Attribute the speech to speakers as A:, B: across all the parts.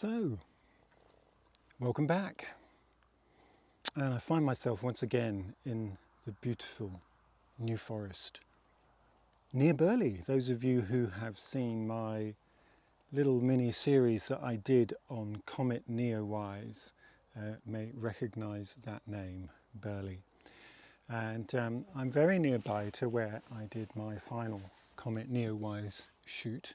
A: So, welcome back, and I find myself once again in the beautiful New Forest near Burley. Those of you who have seen my little mini series that I did on Comet Neowise may recognise that name, Burley. And I'm very nearby to where I did my final Comet Neowise shoot.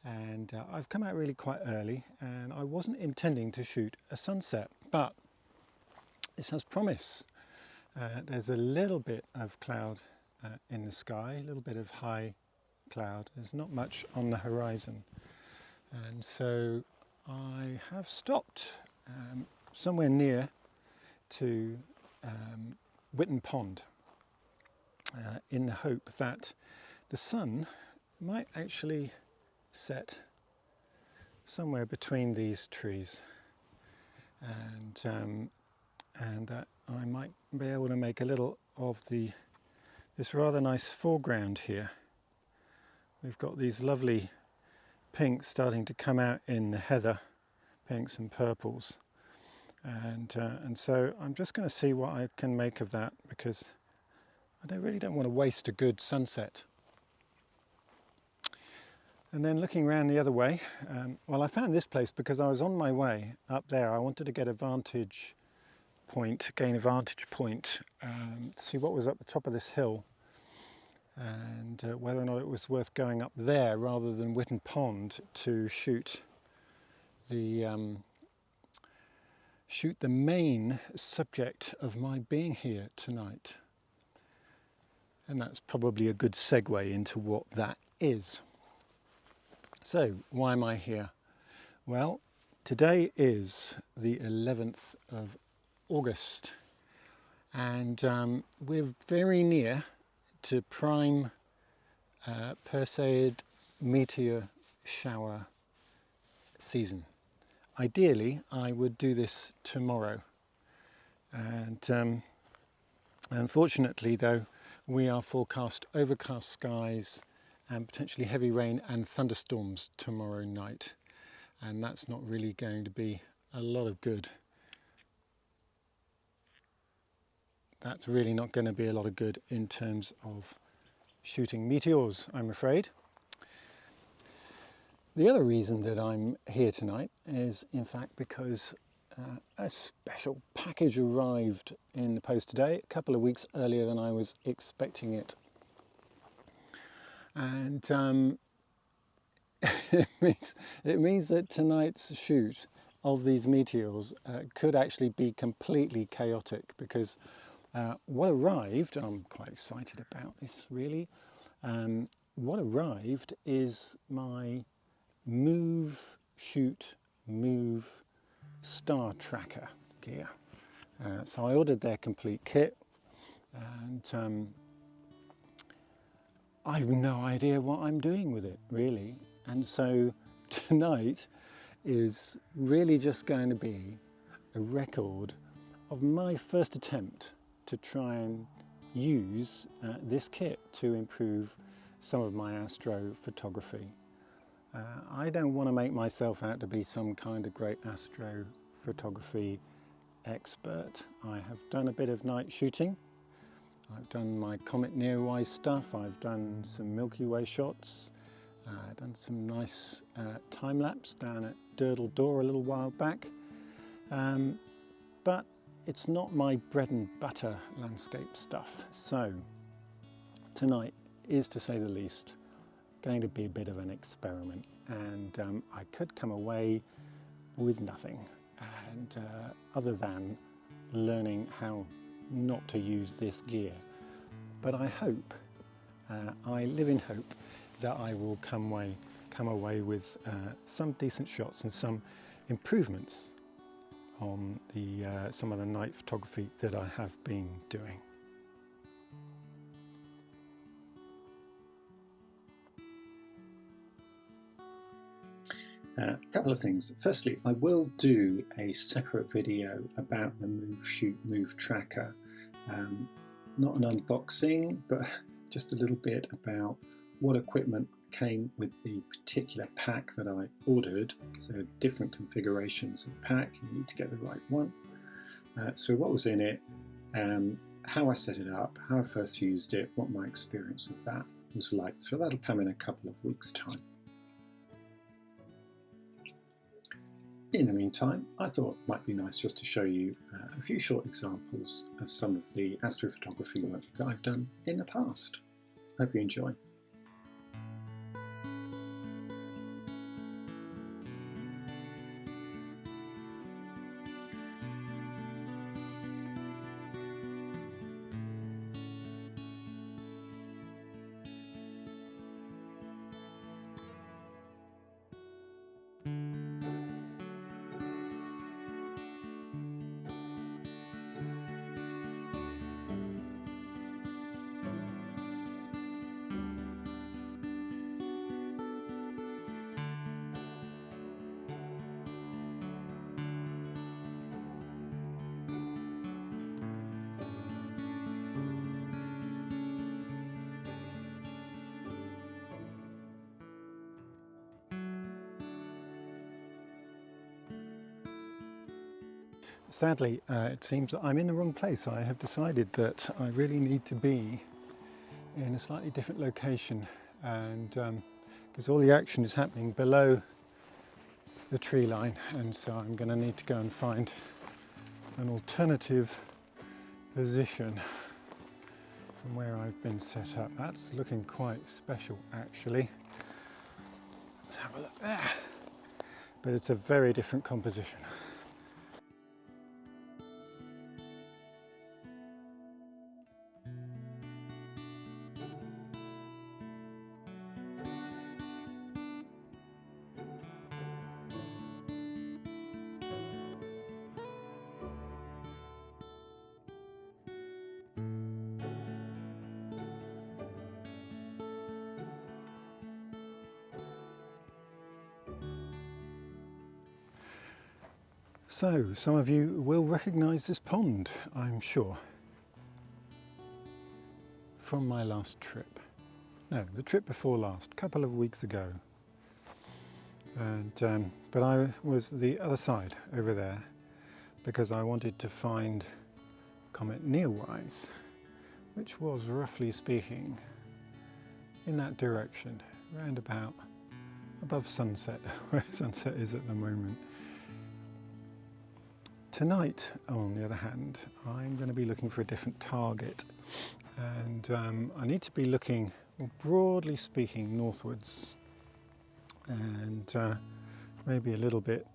A: And I've come out really quite early, and I wasn't intending to shoot a sunset, but this has promise. There's a little bit of cloud in the sky, a little bit of high cloud. There's not much on the horizon, and so I have stopped somewhere near to Whitton Pond in the hope that the sun might actually set somewhere between these trees, and that I might be able to make a little of this rather nice foreground here. We've got these lovely pinks starting to come out in the heather, pinks and purples, and so I'm just going to see what I can make of that, because I really don't want to waste a good sunset. And then looking around the other way, well, I found this place because I was on my way up there. I wanted to get a vantage point, gain a vantage point, see what was up the top of this hill, and whether or not it was worth going up there rather than Whitton Pond to shoot the main subject of my being here tonight. And that's probably a good segue into what that is. So, why am I here? Well, today is the 11th of August, and we're very near to prime Perseid Meteor Shower season. Ideally, I would do this tomorrow, and unfortunately, though, we are forecast overcast skies and potentially heavy rain and thunderstorms tomorrow night, and that's not really going to be a lot of good. That's really not going to be a lot of good in terms of shooting meteors, I'm afraid. The other reason that I'm here tonight is in fact because a special package arrived in the post today, a couple of weeks earlier than I was expecting it. And it means that tonight's shoot of these meteors could actually be completely chaotic, because what arrived, I'm quite excited about this really, what arrived is my Move, Shoot, Move Star Tracker gear. So I ordered their complete kit, and I've no idea what I'm doing with it, really. And so tonight is really just going to be a record of my first attempt to try and use this kit to improve some of my astro photography. I don't want to make myself out to be some kind of great astro photography expert. I have done a bit of night shooting. I've done my Comet Neowise stuff, I've done some Milky Way shots, I've done some nice time-lapse down at Durdle Door a little while back, but it's not my bread and butter landscape stuff. So tonight is, to say the least, going to be a bit of an experiment, and I could come away with nothing, and other than learning how not to use this gear. But I hope, I live in hope, that I will come away with some decent shots and some improvements on some of the night photography that I have been doing. A couple of things. Firstly, I will do a separate video about the Move, Shoot, Move tracker. Not an unboxing, but just a little bit about what equipment came with the particular pack that I ordered, because there are different configurations of pack, you need to get the right one. So what was in it, how I set it up, how I first used it, what my experience of that was like. So that'll come in a couple of weeks' time. In the meantime, I thought it might be nice just to show you a few short examples of some of the astrophotography work that I've done in the past. Hope you enjoy. Sadly, it seems that I'm in the wrong place. I have decided that I really need to be in a slightly different location, and because all the action is happening below the tree line, and so I'm going to need to go and find an alternative position from where I've been set up. That's looking quite special actually. Let's have a look there. But it's a very different composition. So, some of you will recognise this pond, I'm sure, from my last trip. No, the trip before last, a couple of weeks ago. And but I was the other side, over there, because I wanted to find Comet Neowise, which was, roughly speaking, in that direction, round about above sunset, where sunset is at the moment. Tonight, on the other hand, I'm going to be looking for a different target, and I need to be looking, well, broadly speaking, northwards, and maybe a little bit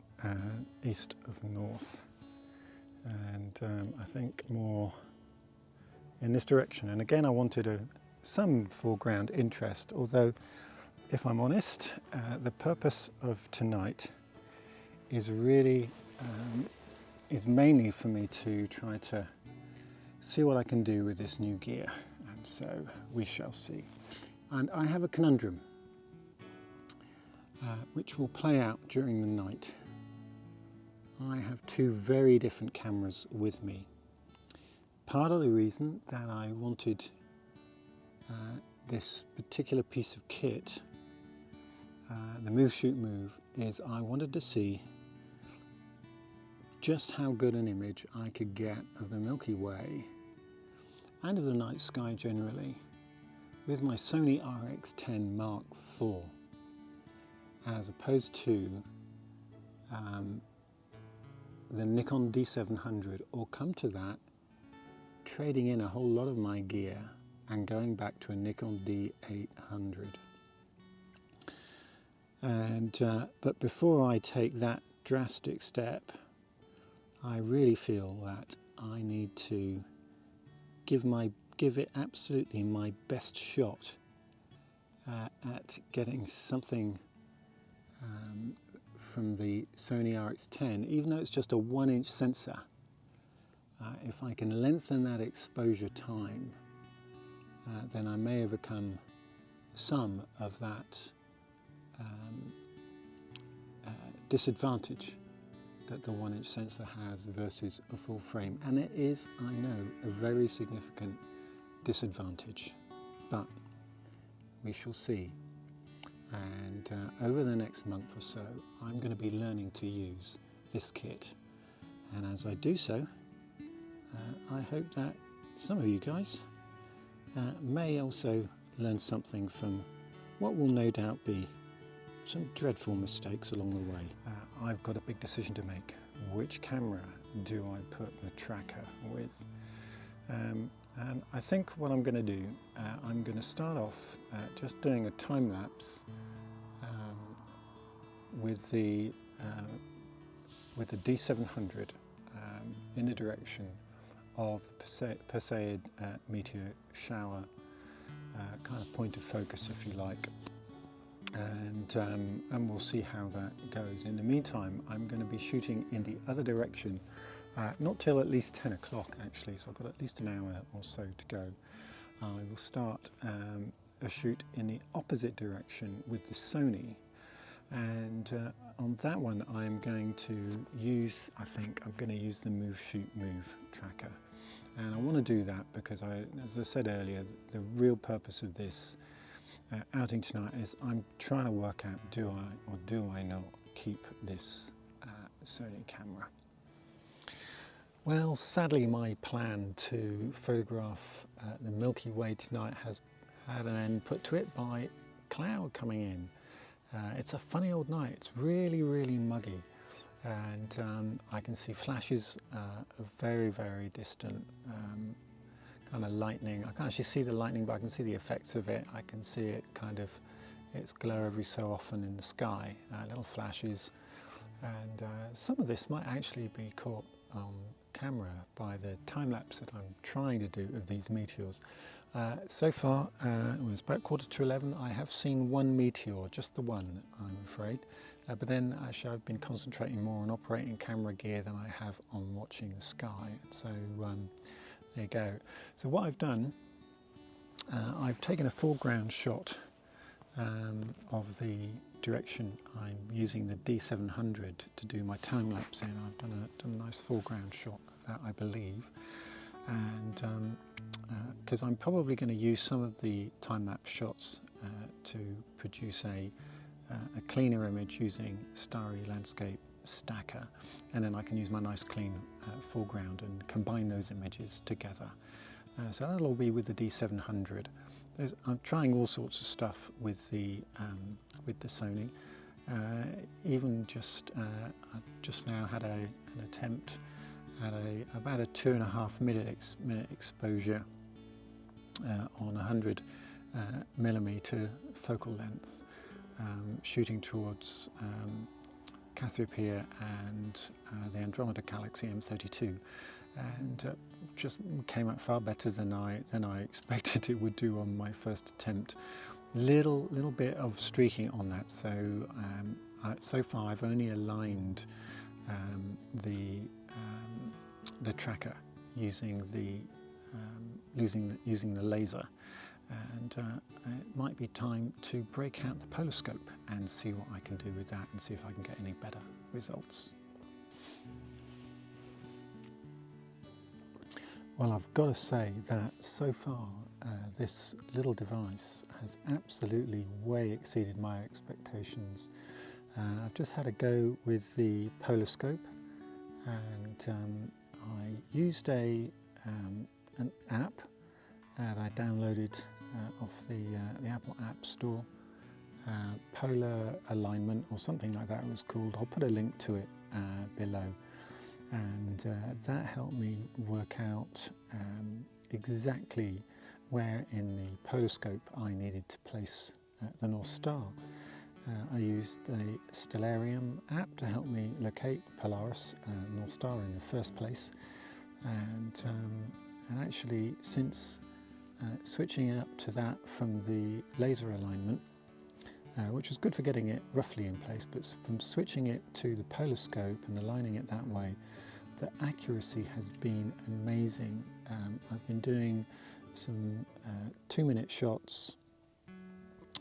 A: east of north, and I think more in this direction. And again, I wanted some foreground interest, although, if I'm honest, the purpose of tonight is really is mainly for me to try to see what I can do with this new gear, and so we shall see. And I have a conundrum which will play out during the night. I have two very different cameras with me. Part of the reason that I wanted this particular piece of kit, the Move Shoot Move, is I wanted to see just how good an image I could get of the Milky Way and of the night sky generally with my Sony RX10 Mark IV, as opposed to the Nikon D700, or come to that, trading in a whole lot of my gear and going back to a Nikon D800. And but before I take that drastic step, I really feel that I need to give it absolutely my best shot at getting something from the Sony RX10, even though it's just a 1-inch sensor. If I can lengthen that exposure time, then I may overcome some of that disadvantage that the 1-inch sensor has versus a full frame. And it is, I know, a very significant disadvantage, but we shall see. and over the next month or so I'm going to be learning to use this kit, and as I do so I hope that some of you guys may also learn something from what will no doubt be some dreadful mistakes along the way. I've got a big decision to make. Which camera do I put the tracker with? And I think what I'm going to do, I'm going to start off just doing a time-lapse with the D700 in the direction of the Perseid Meteor Shower, kind of point of focus if you like, and we'll see how that goes. In the meantime, I'm going to be shooting in the other direction, not till at least 10 o'clock actually, so I've got at least an hour or so to go. I will start a shoot in the opposite direction with the Sony, and on that one I'm going to use, I think I'm going to use the Move Shoot Move tracker. And I want to do that because, as I said earlier, the real purpose of this outing tonight is I'm trying to work out, do I or do I not keep this Sony camera? Well, sadly my plan to photograph the Milky Way tonight has had an end put to it by cloud coming in. It's a funny old night, it's really, really muggy. And I can see flashes of very, very distant kind of lightning. I can't actually see the lightning, but I can see the effects of it. I can see it kind of, its glow every so often in the sky, little flashes. And some of this might actually be caught on camera by the time-lapse that I'm trying to do of these meteors. So far, it's about 11:15, I have seen one meteor, just the one, I'm afraid. But then actually I've been concentrating more on operating camera gear than I have on watching the sky. So there you go. So what I've done, I've taken a foreground shot of the direction I'm using the D700 to do my time-lapse in. I've done a nice foreground shot of that, I believe. And because I'm probably going to use some of the time-lapse shots to produce a cleaner image using Starry Landscape Stacker, and then I can use my nice clean foreground and combine those images together. So that'll all be with the D700. I'm trying all sorts of stuff with the Sony. Even I just now had an attempt at about a 2.5 minute exposure on 100 millimeter focal length, shooting towards Cassiopeia and the Andromeda Galaxy M32, and just came out far better than I expected it would do on my first attempt. Little bit of streaking on that, so so far I've only aligned the tracker using the laser, and it might be time to break out the polar scope and see what I can do with that and see if I can get any better results. Well, I've got to say that so far this little device has absolutely way exceeded my expectations. I've just had a go with the polar scope, and I used an app that I downloaded off the Apple App Store, Polar Alignment or something like that it was called. I'll put a link to it below, and that helped me work out exactly where in the polar scope I needed to place the North Star. I used a Stellarium app to help me locate Polaris North Star in the first place, and actually since switching up to that from the laser alignment, which was good for getting it roughly in place, but from switching it to the polar scope and aligning it that way, the accuracy has been amazing. I've been doing some 2-minute shots,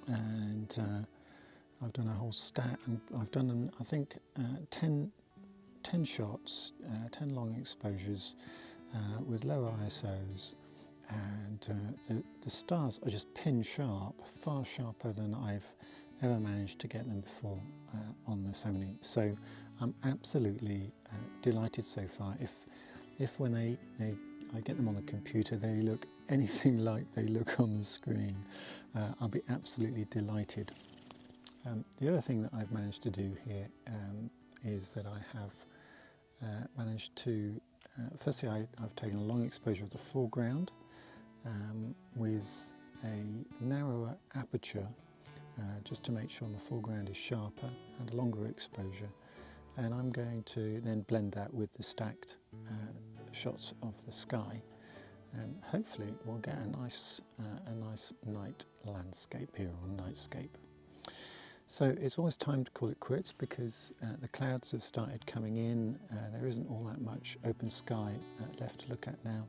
A: and I've done a whole stack, and I've done, I think, 10 shots, 10 long exposures with low ISOs, and the stars are just pin sharp, far sharper than I've ever managed to get them before on the Sony. So I'm absolutely delighted so far. If when I get them on the computer they look anything like they look on the screen, I'll be absolutely delighted. The other thing that I've managed to do here is that I have managed to, firstly I've taken a long exposure of the foreground with a narrower aperture just to make sure the foreground is sharper, and a longer exposure, and I'm going to then blend that with the stacked shots of the sky, and hopefully we'll get a nice night landscape here, or nightscape. So it's almost time to call it quits, because the clouds have started coming in. There isn't all that much open sky left to look at now.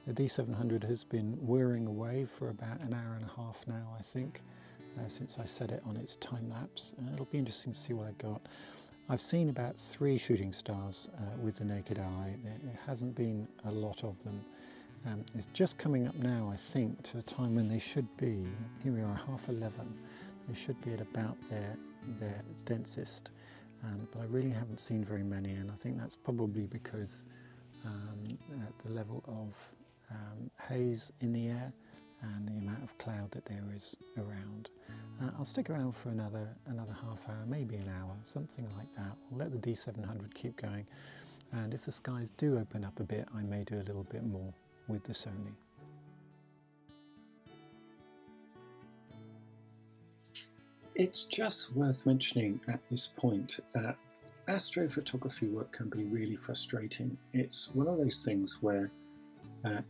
A: The D700 has been whirring away for about an hour and a half now, I think, since I set it on its time-lapse. It'll be interesting to see what I got. I've seen about 3 shooting stars with the naked eye. There hasn't been a lot of them. It's just coming up now, I think, to the time when they should be. Here we are, 11:30. They should be at about their densest, but I really haven't seen very many, and I think that's probably because the level of haze in the air and the amount of cloud that there is around. I'll stick around for another half hour, maybe an hour, something like that. I'll let the D700 keep going, and if the skies do open up a bit, I may do a little bit more with the Sony. It's just worth mentioning at this point that astrophotography work can be really frustrating. It's one of those things where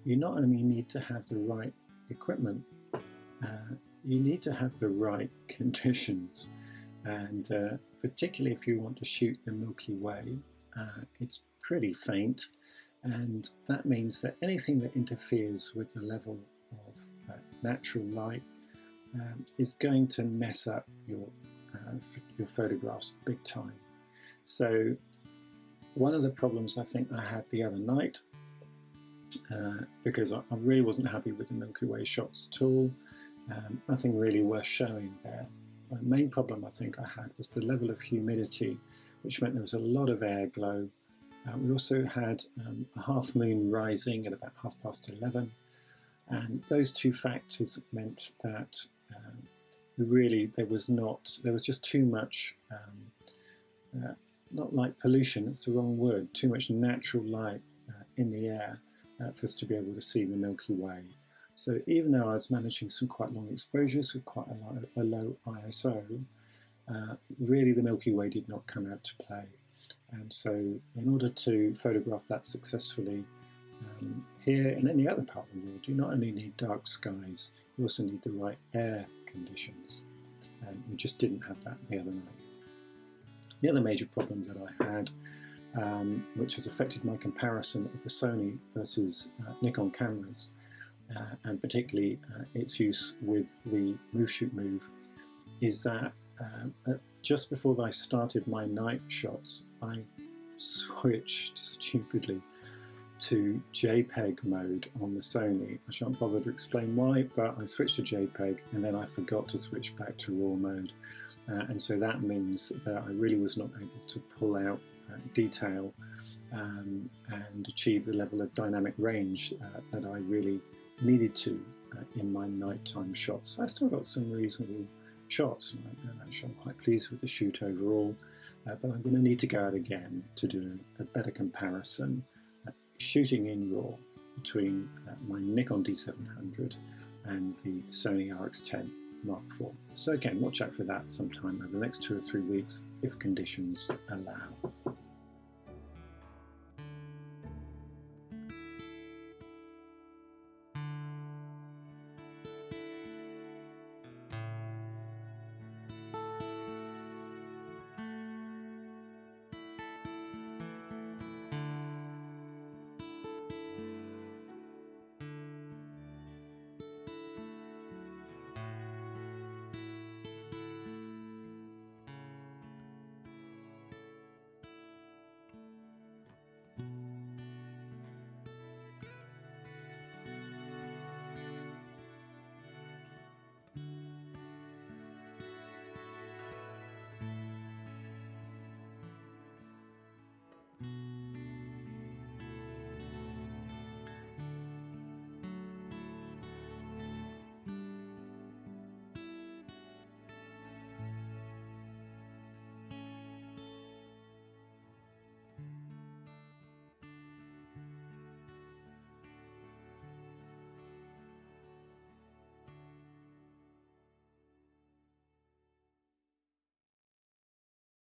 A: you not only need to have the right equipment, you need to have the right conditions, and particularly if you want to shoot the Milky Way, it's pretty faint, and that means that anything that interferes with the level of natural light is going to mess up your photographs big time. So one of the problems I think I had the other night, because I really wasn't happy with the Milky Way shots at all, nothing really worth showing there. My main problem I think I had was the level of humidity, which meant there was a lot of air glow. We also had a half moon rising at about 11:30, and those two factors meant that there was just too much, not like pollution, it's the wrong word, too much natural light in the air for us to be able to see the Milky Way. So even though I was managing some quite long exposures with quite a low ISO, really the Milky Way did not come out to play. And so in order to photograph that successfully here and any other part of the world, you not only need dark skies, you also need the right air conditions. And we just didn't have that the other night. The other major problem that I had, which has affected my comparison of the Sony versus Nikon cameras, and particularly its use with the Move Shoot Move, is that just before I started my night shots, I switched stupidly to JPEG mode on the Sony. I shan't bother to explain why, but I switched to JPEG and then I forgot to switch back to RAW mode. And so that means that I really was not able to pull out detail and achieve the level of dynamic range that I really needed to in my nighttime shots. I still got some reasonable shots, and actually I'm quite pleased with the shoot overall, but I'm going to need to go out again to do a better comparison shooting in RAW between my Nikon D700 and the Sony RX10 Mark IV. So again, watch out for that sometime over the next 2 or 3 weeks if conditions allow.